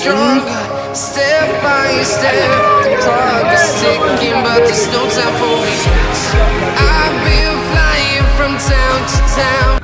stronger, step by step. The clock is ticking, but there's no time for regrets. I've been flying from town to town.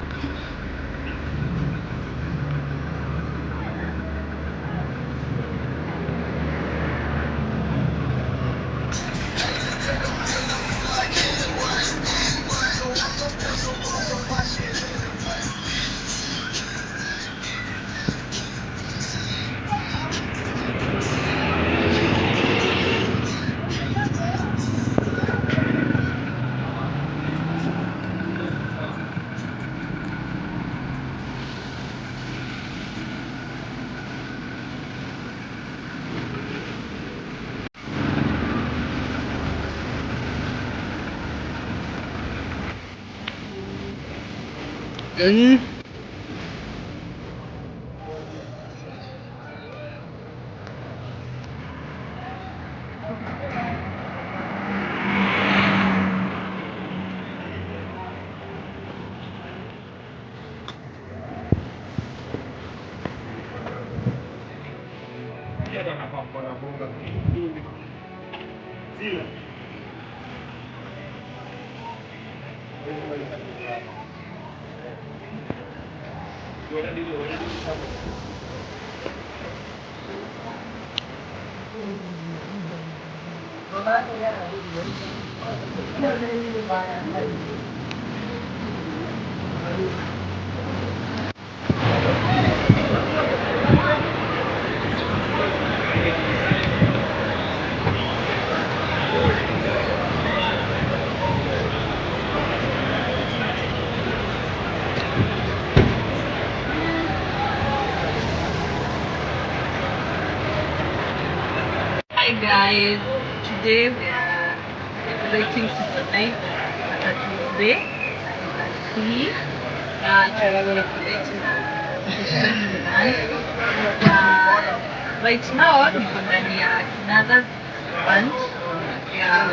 Hi guys, today we are decorating tonight at Tuesday. See, we're decorating right now niko ndani ya another bunch ya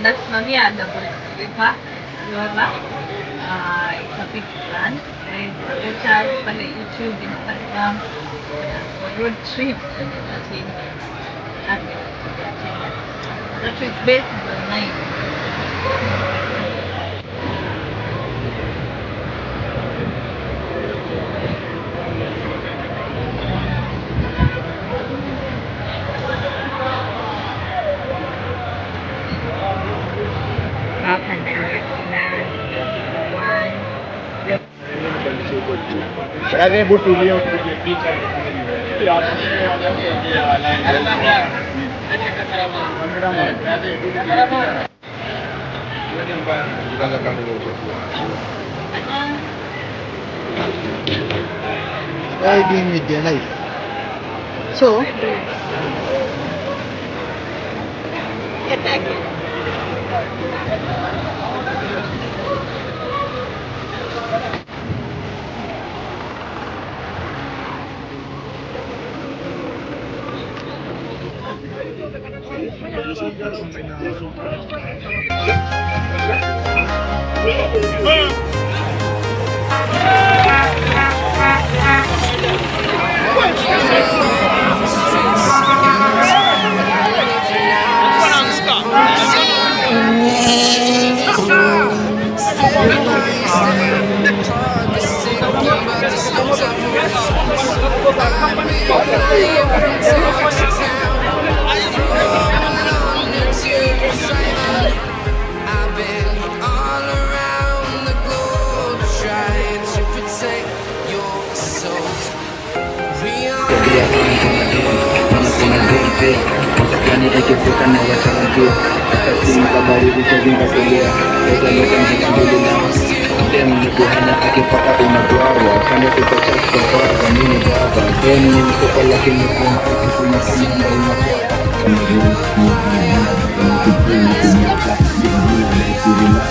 nasimamia double scraper. Unaona, it's a big plan and watch us on YouTube, Instagram, for road trip and everything. That is based on 9. Up and then one. Why doing with their life? So, Matakani ikifika na watanajua Akasi mkabaridi chazinga kulia Weka leta mjikambili na Dem ni kuhana akipaka unagwawa Kande tuko chaki kwa baba mini baba Dem ni mkopa lakini kuna Kuna kama na unagwawa Kama vile ni kipini kunyaka Jibina na ikirila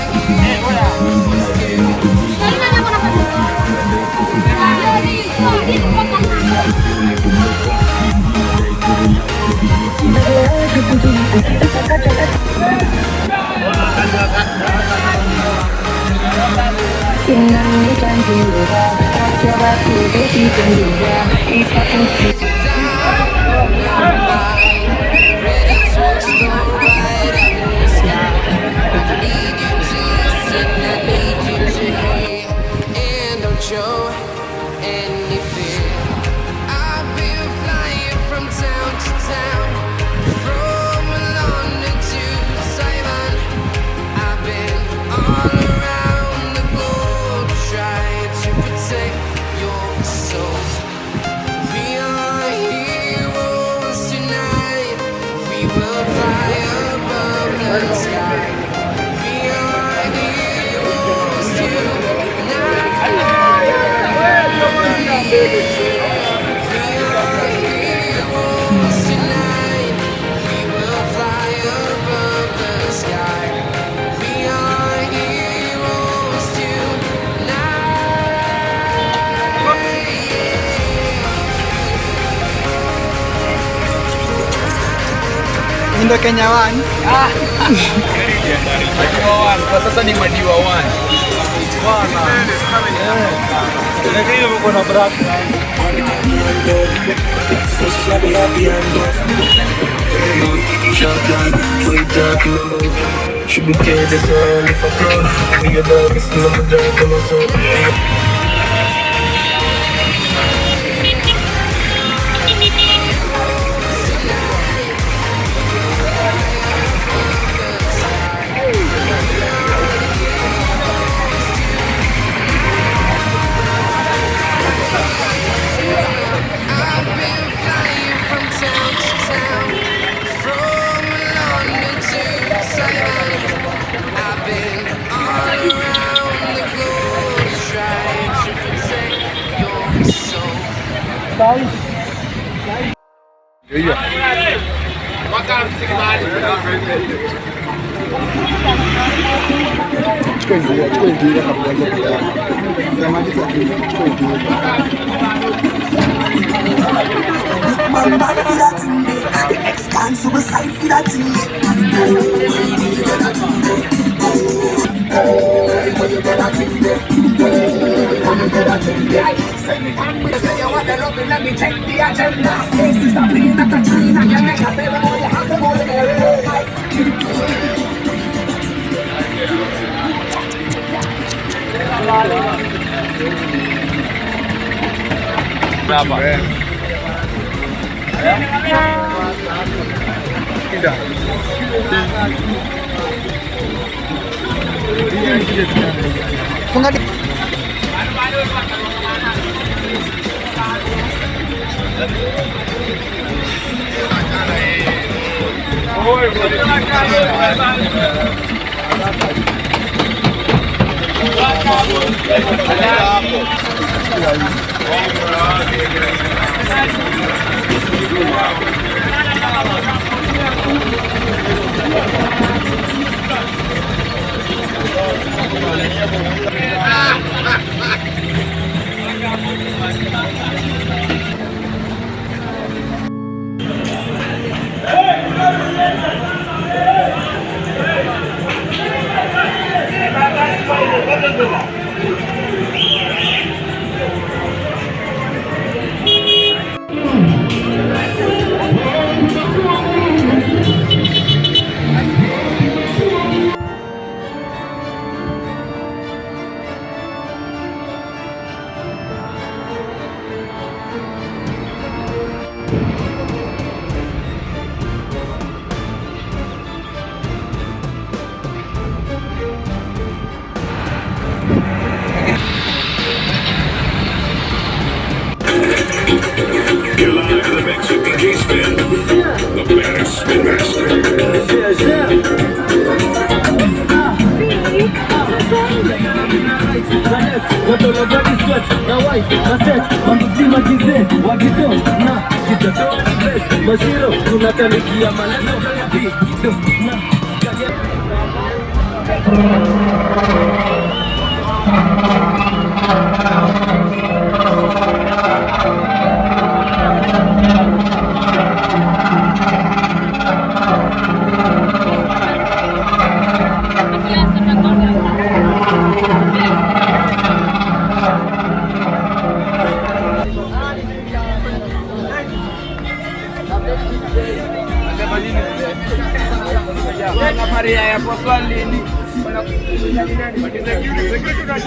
Ikirila Nyingina ya If I can the sky. We are heroes tonight. We will fly above the sky. We are heroes tonight. Indo Kenyan. Kwa sasa ni madiwa 1. Lakini uko na black. Should be paid this all if I could. We get dog, it's still on the dark, I'm so I've been flying from town to town, from London to Taiwan. I've been all around the globe, trying to protect your soul. Man bad for that thing there. The ex-can suicide for that thing there. Send it on me, say you want the love, let me check the agenda. This is the plane at the train, and you make a ceremony, you have to go to Funga di. Maria ya kwa swali